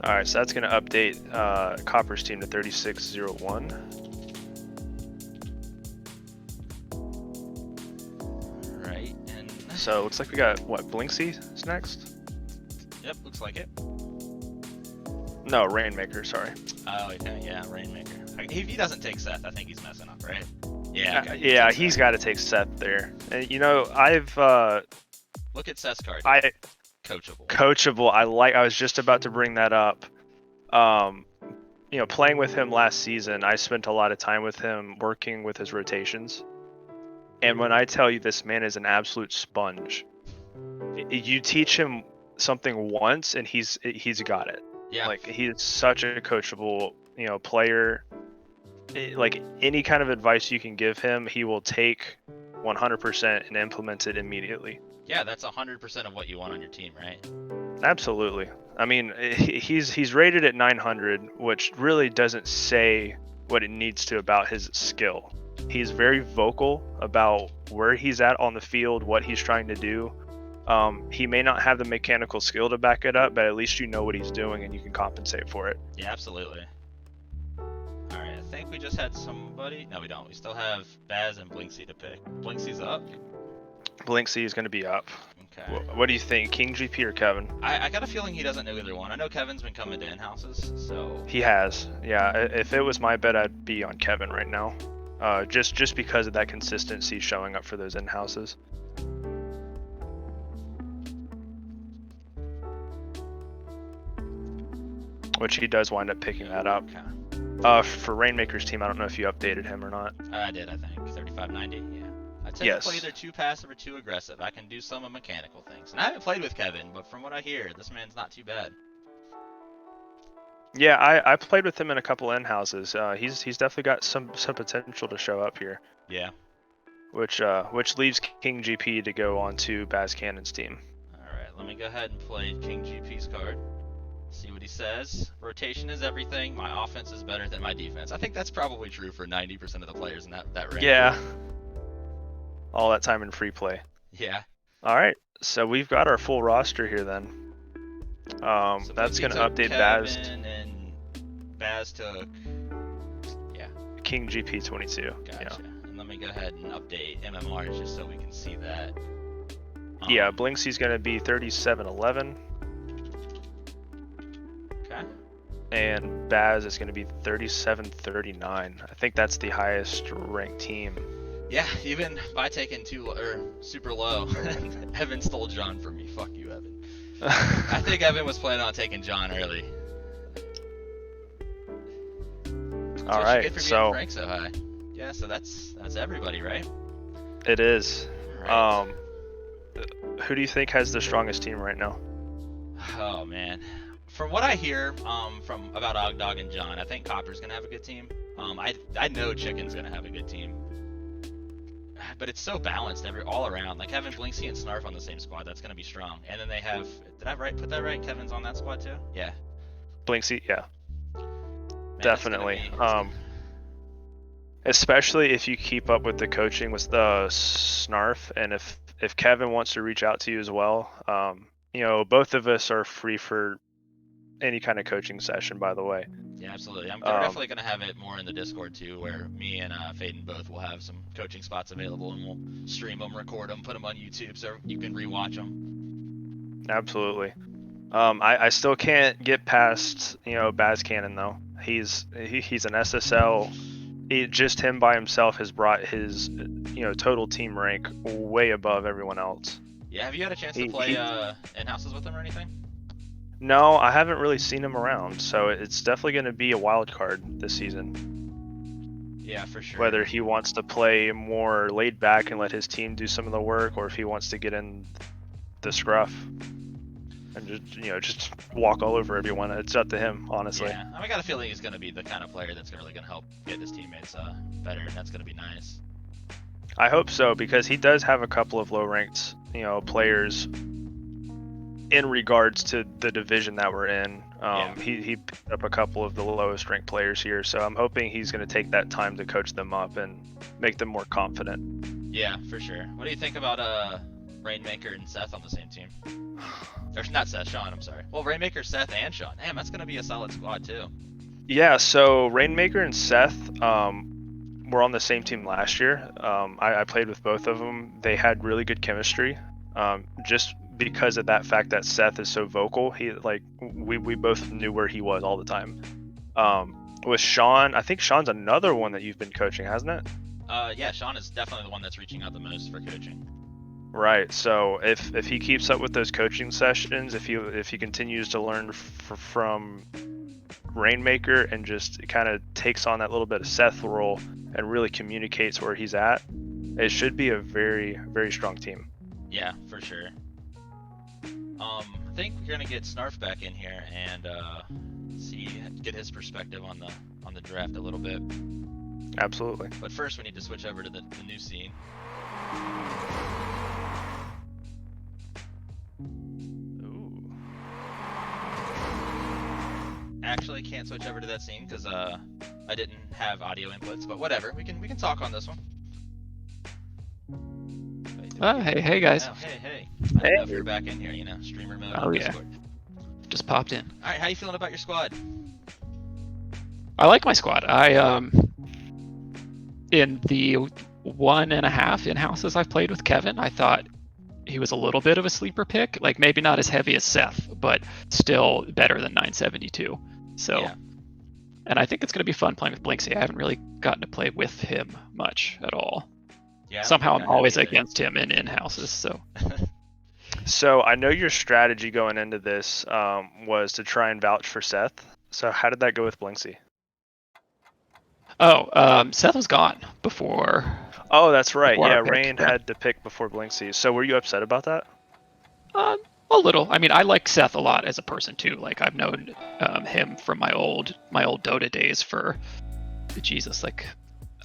Alright, so that's going to update Copper's team to 36-01. Right, and... So, it looks like we got, Blinksy is next? Yep, looks like it. No, Rainmaker, sorry. Oh, okay, yeah, Rainmaker. If he doesn't take Seth, I think he's messing up, right? Yeah, okay. Yeah, he's got to take Seth there. And, I've... Look at Seth's card. Coachable. I was just about to bring that up. Playing with him last season, I spent a lot of time with him working with his rotations. And when I tell you this man is an absolute sponge, you teach him something once and he's got it. Yeah. Like, he is such a coachable, player. Like, any kind of advice you can give him, he will take 100% and implement it immediately. Yeah, that's 100% of what you want on your team, right? Absolutely. I mean, he's rated at 900, which really doesn't say what it needs to about his skill. He's very vocal about where he's at on the field, what he's trying to do. He may not have the mechanical skill to back it up, but at least you know what he's doing and you can compensate for it. Yeah, absolutely. All right, I think think we just had somebody. No, we don't. We still have Baz and Blinksy to pick. Blinksy's up. Blinksy is going to be up. Okay. What do you think, King GP or Kevin? I got a feeling he doesn't know either one. I know Kevin's been coming to in-houses, so... He has. Yeah, if it was my bet, I'd be on Kevin right now. Just because of that consistency showing up for those in-houses. Which he does wind up picking that up. Okay. For Rainmaker's team, I don't know if you updated him or not. I did, I think. 3590, yeah. I tend Yes. to play either too passive or too aggressive. I can do some of mechanical things. And I haven't played with Kevin, but from what I hear, this man's not too bad. Yeah, I played with him in a couple in-houses. He's definitely got some potential to show up here. Yeah. Which leaves King GP to go on to Baz Cannon's team. Alright, let me go ahead and play King GP's card. See what he says. Rotation is everything. My offense is better than my defense. I think that's probably true for 90% of the players in that range. Yeah. All that time in free play. Yeah. All right, so we've got our full roster here then. So That's Blinksy gonna took update Kevin, Baz. And Baz took... Yeah. King GP 22. Gotcha. Yeah. And let me go ahead and update MMRs just so we can see that. Yeah, Blinksy's gonna be 3711, Okay. and Baz is gonna be 3739. I think that's the highest ranked team. Yeah, even by taking super low, Evan stole John from me. Fuck you, Evan. I think Evan was planning on taking John early. All right, Good for so ranked so high. Yeah, so that's everybody, right? it is. All right. Who do you think has the strongest team right now? Oh man, from what I hear, from about Ogdog and John, I think Copper's gonna have a good team. I know Chicken's gonna have a good team. But it's so balanced all around. Like having Blinksy and Snarf on the same squad, that's gonna be strong. And then they have, did I put that right? Kevin's on that squad too? Yeah. Blinksy, yeah, Man, definitely. Especially if you keep up with the coaching with the Snarf, and if Kevin wants to reach out to you as well, both of us are free for any kind of coaching session, by the way. Yeah, absolutely. We're definitely going to have it more in the Discord too, where me and Faden both will have some coaching spots available, and we'll stream them, record them, put them on YouTube so you can rewatch them. Absolutely. I still can't get past Baz Cannon though. He's an SSL. Just him by himself has brought his total team rank way above everyone else. Yeah, have you had a chance to play in-houses with him or anything? No, I haven't really seen him around, so it's definitely going to be a wild card this season. Yeah, for sure. Whether he wants to play more laid back and let his team do some of the work, or if he wants to get in the scruff and just walk all over everyone. It's up to him, honestly. Yeah, I got a feeling he's going to be the kind of player that's really going to help get his teammates better, and that's going to be nice. I hope so, because he does have a couple of low-ranked, players in regards to the division that we're in. He picked up a couple of the lowest ranked players here, so I'm hoping he's going to take that time to coach them up and make them more confident. Yeah, for sure. What do you think about Rainmaker and Seth on the same team? Or not Seth, Sean, I'm sorry. Well, Rainmaker, Seth, and Sean. Damn, that's going to be a solid squad too. Yeah, so Rainmaker and Seth were on the same team last year. I played with both of them. They had really good chemistry. Just because of that fact that Seth is so vocal, we both knew where he was all the time. With Sean, I think Sean's another one that you've been coaching, hasn't it? Yeah, Sean is definitely the one that's reaching out the most for coaching. Right. So if he keeps up with those coaching sessions, if he continues to learn from Rainmaker and just kind of takes on that little bit of Seth role and really communicates where he's at, it should be a very, very strong team. Yeah, for sure. I think we're gonna get Snarf back in here and get his perspective on the draft a little bit. Absolutely. But first, we need to switch over to the new scene. Ooh. Actually, can't switch over to that scene because I didn't have audio inputs. But whatever, we can talk on this one. Hey guys. Oh, hey. I don't know if you're back in here, streamer mode on Discord. Just popped in. Alright, how you feeling about your squad? I like my squad. I in the 1.5 in-houses I've played with Kevin, I thought he was a little bit of a sleeper pick. Like maybe not as heavy as Seth, but still better than 972. So, Yeah. and I think it's going to be fun playing with Blinksy. I haven't really gotten to play with him much at all. Yeah. Somehow I'm always either. against him in in-houses. So. So I know your strategy going into this was to try and vouch for Seth. So how did that go with Blinksy? Seth was gone before. Oh, that's right. Before Yeah, our pick, Rain yeah. had to pick before Blinksy. So were you upset about that? A little. I mean, I like Seth a lot as a person too. Like I've known him from my old Dota days for, Jesus, like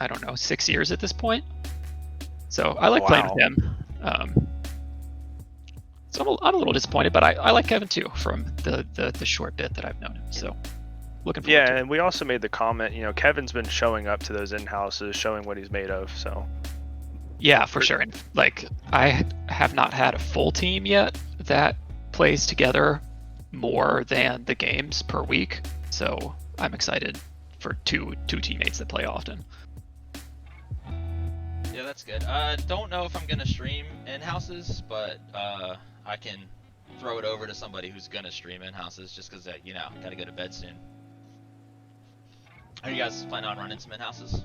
I don't know, 6 years at this point. So I like playing with him. So I'm a little disappointed, but I like Kevin too from the short bit that I've known him. So looking forward Yeah, to it. and we also made the comment, Kevin's been showing up to those in-houses, showing what he's made of, so. Yeah, for sure. And like I have not had a full team yet that plays together more than the games per week. So I'm excited for two teammates that play often. Yeah, that's good. Don't know if I'm gonna stream in-houses, but I can throw it over to somebody who's gonna stream in-houses just because, gotta go to bed soon. Are you guys planning on running some in-houses?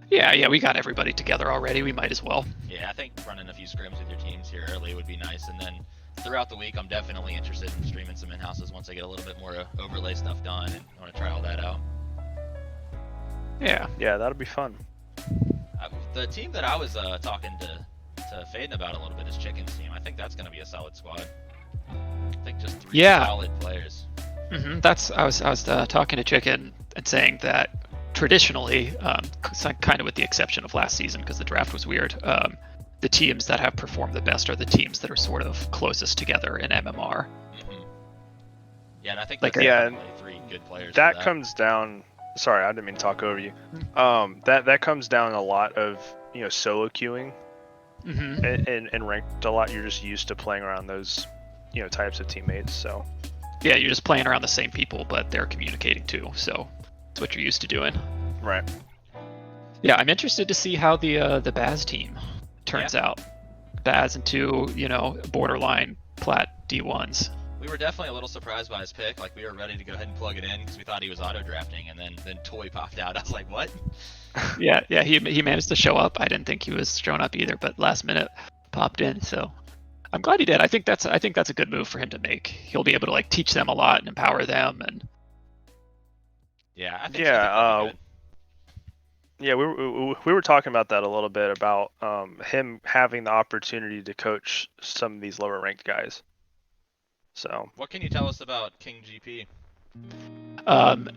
Yeah, we got everybody together already. We might as well. Yeah, I think running a few scrims with your teams here early would be nice, and then throughout the week, I'm definitely interested in streaming some in-houses once I get a little bit more overlay stuff done, and I want to try all that out. Yeah, that'll be fun. The team that I was talking to Faden about a little bit is Chicken's team. I think that's going to be a solid squad. I think just 3 solid players. That's I was talking to Chicken and saying that traditionally, kind of with the exception of last season because the draft was weird, the teams that have performed the best are the teams that are sort of closest together in MMR. Yeah, and I think Like, that's definitely 3 good players. That comes down. Sorry, I didn't mean to talk over you. That comes down a lot of solo queuing, and ranked a lot. You're just used to playing around those types of teammates. So yeah, you're just playing around the same people, but they're communicating too. So it's what you're used to doing. Right. Yeah, I'm interested to see how the Baz team turns out. Baz and 2, borderline plat D1s. We were definitely a little surprised by his pick. Like, we were ready to go ahead and plug it in because we thought he was auto-drafting, and then Toy popped out. I was like, what? Yeah, he managed to show up. I didn't think he was showing up either, but last minute popped in. So I'm glad he did. I think that's a good move for him to make. He'll be able to like teach them a lot and empower them. And yeah, I think that'd be good. Yeah, we were talking about that a little bit about him having the opportunity to coach some of these lower ranked guys. So what can you tell us about King GP?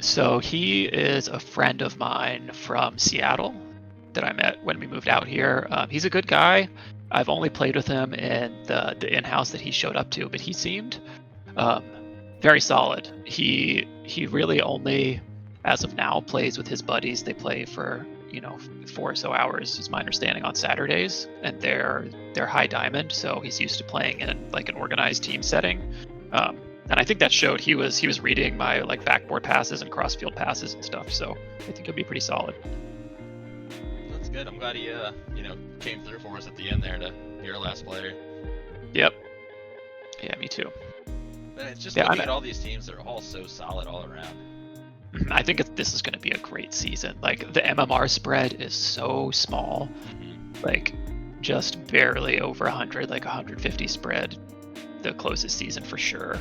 So he is a friend of mine from Seattle that I met when we moved out here. He's a good guy. I've only played with him in the in-house that he showed up to, but he seemed very solid. He really only, as of now, plays with his buddies. They play for 4 or so hours, is my understanding, on Saturdays, and they're high diamond, so he's used to playing in like an organized team setting. And I think that showed. He was reading my like backboard passes and crossfield passes and stuff, so I think he'll be pretty solid. That's good. I'm glad he came through for us at the end there to be our last player. Yep. Yeah, me too. But it's just looking at all these teams that are all so solid all around. I think this is going to be a great season. Like the MMR spread is so small, like just barely over 100, like 150 spread. The closest season for sure.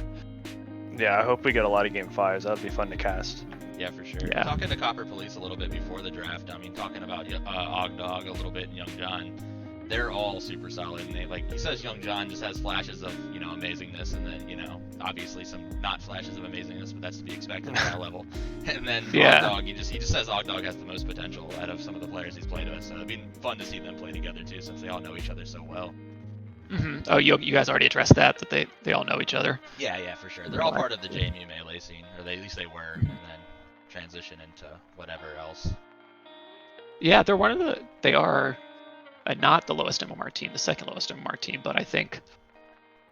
Yeah, I hope we get a lot of game 5s. That would be fun to cast. Yeah, for sure. Yeah. Talking to Copper Police a little bit before the draft, I mean, talking about Ogdog a little bit and Young John, they're all super solid. And he says Young John just has flashes of, amazingness, and then, obviously some not flashes of amazingness, but that's to be expected at that level. And then Ogdog, he just says Ogdog has the most potential out of some of the players he's played with. So it'd be fun to see them play together too, since they all know each other so well. Oh, you guys already addressed that they all know each other. Yeah, for sure. They're all part of the JMU Melee scene, or at least they were, and then transition into whatever else. Yeah, they are not the lowest MMR team, the second lowest MMR team, but I think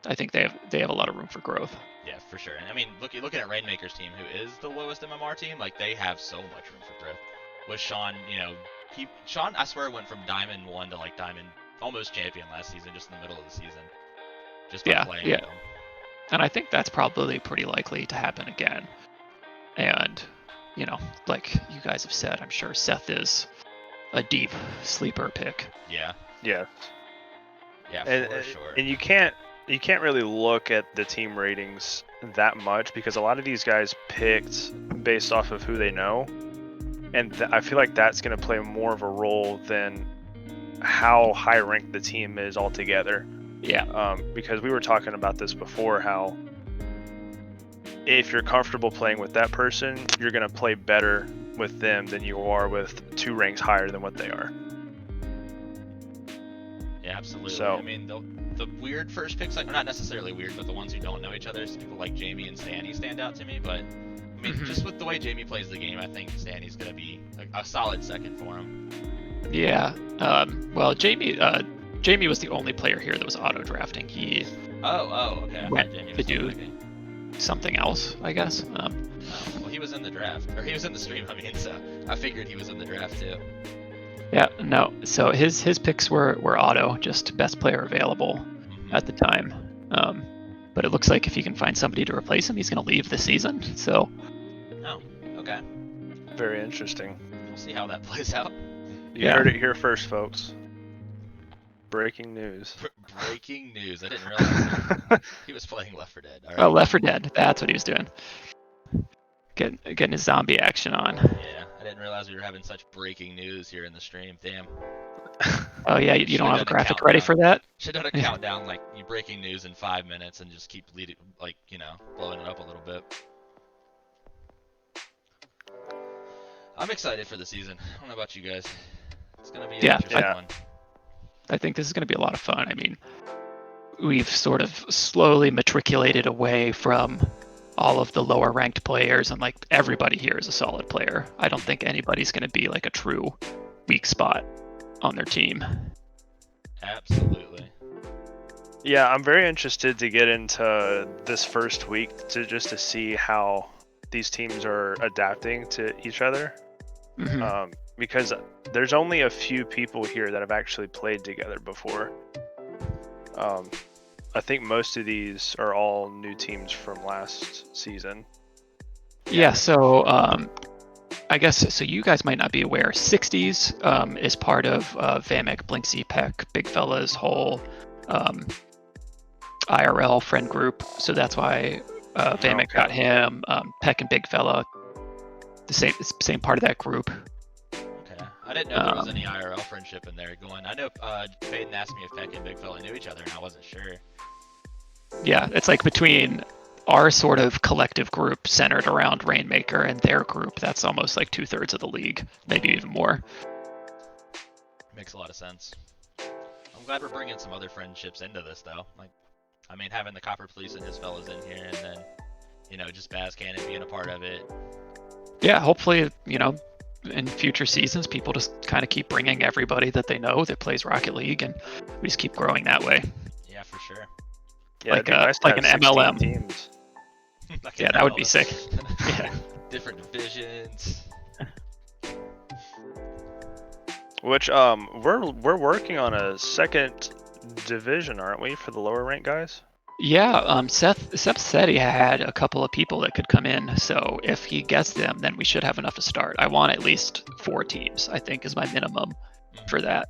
they have a lot of room for growth. Yeah, for sure. And I mean, looking at Rainmaker's team, who is the lowest MMR team, like they have so much room for growth. With Sean, Sean, I swear, went from Diamond 1 to like Diamond almost champion last season, just in the middle of the season, just by playing with him. And I think that's probably pretty likely to happen again. And, like you guys have said, I'm sure Seth is a deep sleeper pick. Yeah. Yeah. Yeah, for sure. And you can't really look at the team ratings that much because a lot of these guys picked based off of who they know. And I feel like that's going to play more of a role than how high ranked the team is altogether. Yeah. Because we were talking about this before, how if you're comfortable playing with that person, you're going to play better with them than you are with 2 ranks higher than what they are. Yeah, absolutely. So, I mean, the weird first picks, like, not necessarily weird, but the ones who don't know each other, so people like Jamie and Stanny stand out to me. But I mean, just with the way Jamie plays the game, I think Stanny's gonna be a solid second for him. Yeah. Well, Jamie was the only player here that was auto drafting. He Okay. went Jamie to was do okay. something else, I guess. Well, he was in the draft, or he was in the stream. I mean, so I figured he was in the draft too. Yeah. No. So his picks were auto, just best player available at the time. But it looks like if he can find somebody to replace him, he's going to leave this season. So. Oh. Okay. Very interesting. We'll see how that plays out. You heard it here first, folks. Breaking news. Breaking news. I didn't realize he was playing Left 4 Dead. All right. Oh, Left 4 Dead. That's what he was doing. Getting his zombie action on. Yeah, I didn't realize we were having such breaking news here in the stream. Damn. Oh yeah, you don't have a graphic ready for that? Should have done a countdown, like you breaking news in 5 minutes, and just keep leading, like, blowing it up a little bit. I'm excited for the season. I don't know about you guys. It's gonna be an interesting one. I think this is gonna be a lot of fun. I mean, we've sort of slowly matriculated away from all of the lower ranked players, and like everybody here is a solid player. I don't think anybody's going to be like a true weak spot on their team. Absolutely. Yeah, I'm very interested to get into this first week to see how these teams are adapting to each other. Because there's only a few people here that have actually played together before. I think most of these are all new teams from last season. Yeah, so I guess, so you guys might not be aware, 60s is part of Vamek, Blinksy, Peck, Big Fella's whole IRL friend group. So that's why Vamek got him, Peck and Big Fella, the same part of that group. Okay. I didn't know there was any IRL friendship in there going. I know Peyton asked me if Peck and Big Fella knew each other, and I wasn't sure. Yeah, it's like between our sort of collective group centered around Rainmaker and their group, that's almost like 2/3 of the league, maybe even more. Makes a lot of sense. I'm glad we're bringing some other friendships into this, though. Like, I mean, having the Copper Police and his fellas in here, and then, just Baz Cannon being a part of it. Yeah, hopefully, in future seasons, people just kind of keep bringing everybody that they know that plays Rocket League, and we just keep growing that way. Yeah, for sure. Yeah, like an MLM. Teams. Like yeah, that would be sick. Yeah. Different divisions. Which we're working on a second division, aren't we, for the lower rank guys? Yeah, Seth said he had a couple of people that could come in, so if he gets them, then we should have enough to start. I want at least 4 teams, I think, is my minimum for that.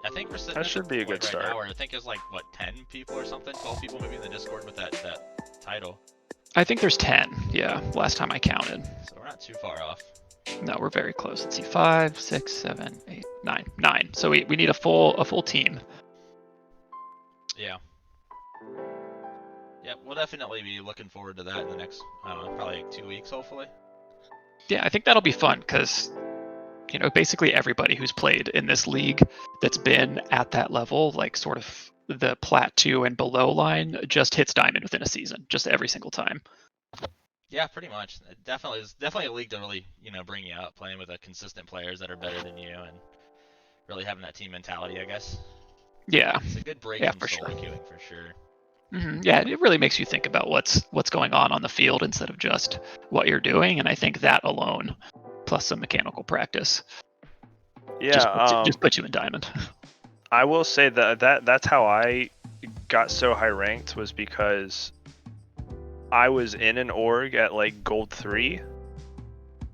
I think we're sitting that should be a good start. Right now, where I think it's like, 10 people or something? 12 people maybe in the Discord with that title. I think there's 10, yeah, last time I counted. So we're not too far off. No, we're very close. Let's see, 5, 6, 7, 8, 9. 9. So we need a full team. Yeah. Yeah, we'll definitely be looking forward to that in the next, I don't know, probably like 2 weeks, hopefully. Yeah, I think that'll be fun, because basically everybody who's played in this league that's been at that level, like sort of the Plat 2 and below line, just hits Diamond within a season, just every single time. Yeah, pretty much. It definitely is definitely a league to really, bring you up, playing with consistent players that are better than you, and really having that team mentality, I guess. Yeah. It's a good break from solo sure. queuing for sure. Yeah, it really makes you think about what's going on the field instead of just what you're doing, and I think that alone, plus some mechanical practice, Yeah. Just put you in diamond. I will say that's how I got so high ranked, was because I was in an org at like gold 3,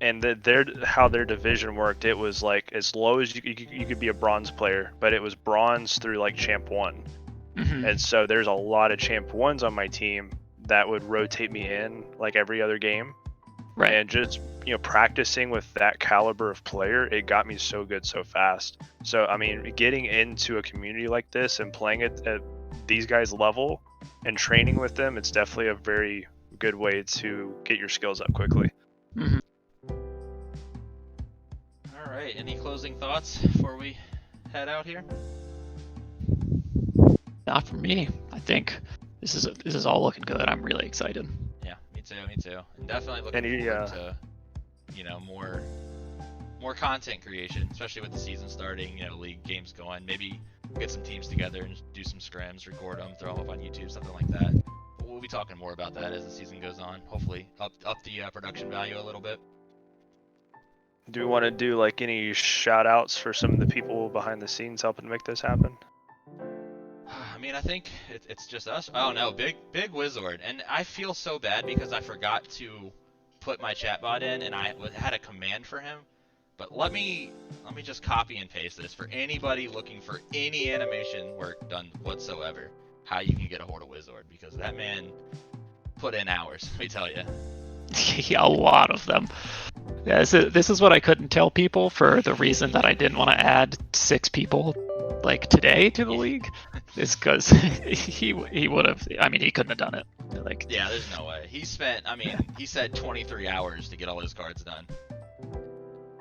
and how their division worked, it was like as low as you could be a bronze player, but it was bronze through like champ 1. Mm-hmm. And so there's a lot of champ 1s on my team that would rotate me in like every other game. Right. And just, practicing with that caliber of player, it got me so good so fast. So I mean, getting into a community like this and playing it at these guys' level and training with them, it's definitely a very good way to get your skills up quickly. Mm-hmm. All right. Any closing thoughts before we head out here? Not for me. I think this is all looking good. I'm really excited. Yeah, me too. And definitely looking forward to, more content creation, especially with the season starting, league games going. Maybe get some teams together and do some scrims, record them, throw them up on YouTube, something like that. But we'll be talking more about that as the season goes on. Hopefully up the production value a little bit. Do we want to do like any shout outs for some of the people behind the scenes helping make this happen? I mean, I think it's just us. Oh no, Big Wizard, and I feel so bad because I forgot to put my chatbot in, and I had a command for him. But let me just copy and paste this for anybody looking for any animation work done whatsoever. How you can get a hold of Wizard, because that man put in hours. Let me tell you. Yeah, a lot of them. Yeah, this is what I couldn't tell people for the reason that I didn't want to add 6 people like today to the league. Is because he would have. I mean, he couldn't have done it. Like, yeah, there's no way. He said 23 hours to get all his cards done.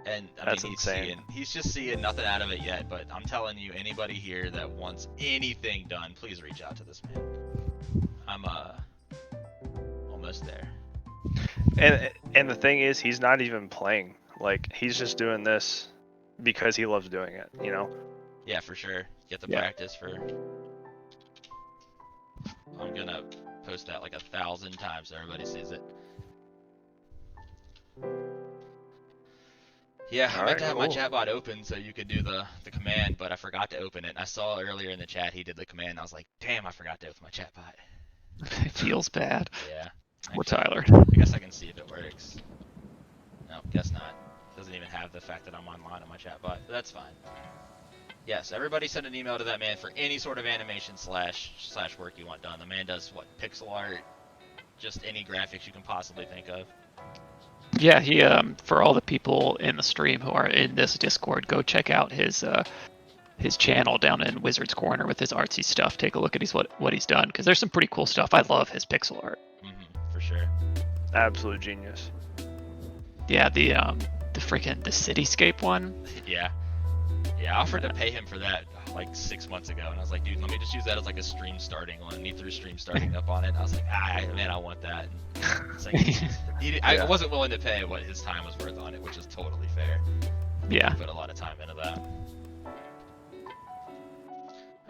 And That's insane. He's just seeing nothing out of it yet. But I'm telling you, anybody here that wants anything done, please reach out to this man. I'm almost there. And the thing is, he's not even playing. Like, he's just doing this because he loves doing it, Yeah, for sure. Get the practice for. I'm gonna post that like 1,000 times so everybody sees it. Yeah, I meant to have my chatbot open so you could do the command, but I forgot to open it. I saw earlier in the chat he did the command. And I was like, damn, I forgot to open my chatbot. it feels bad. Yeah. Poor Tyler. I guess I can see if it works. No, guess not. Doesn't even have the fact that I'm online on my chatbot, but that's fine. Yes, everybody send an email to that man for any sort of animation slash work you want done. The man does what? Pixel art, just any graphics you can possibly think of. Yeah, he for all the people in the stream who are in this Discord, go check out his channel down in Wizard's Corner with his artsy stuff. Take a look at what he's done, because there's some pretty cool stuff. I love his pixel art. For sure. Absolute genius. Yeah, the cityscape one. Yeah, I offered to pay him for that like 6 months ago, and I was like, dude, let me just use that as like a stream starting one. And he threw stream starting up on it. And I was like, man, I want that. It's like, I wasn't willing to pay what his time was worth on it, which is totally fair. Yeah. He put a lot of time into that.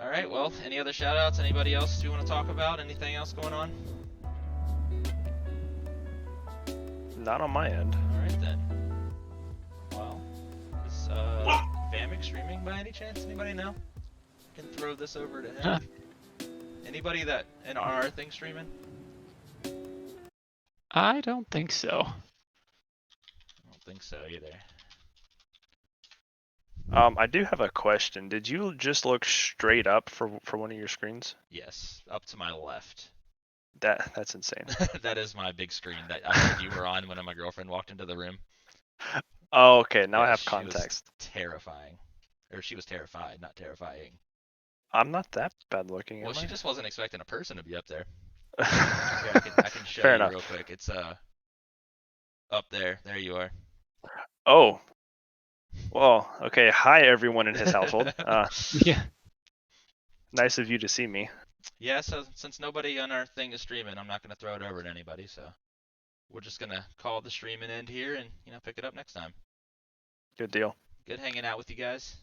All right, well, any other shout outs? Anybody else you want to talk about? Anything else going on? Not on my end. Alright then. Well, is Vamic streaming by any chance? Anybody know? I can throw this over to him. Anybody that in our thing streaming? I don't think so. I don't think so either. I do have a question. Did you just look straight up for one of your screens? Yes, up to my left. That's insane. That is my big screen that I heard you were on when my girlfriend walked into the room. Oh, okay. Now I have She context. was terrifying. Or she was terrified, not terrifying. I'm not that bad looking. Well, am she I? just wasn't expecting a person to be up there. Here, I can show Fair you enough. real quick. It's up there. There you are. Oh. Well, okay. Hi, everyone in his household. Yeah. Nice of you to see me. Yeah, so since nobody on our thing is streaming, I'm not going to throw it over to anybody, so we're just going to call the stream an end here and, pick it up next time. Good deal. Good hanging out with you guys.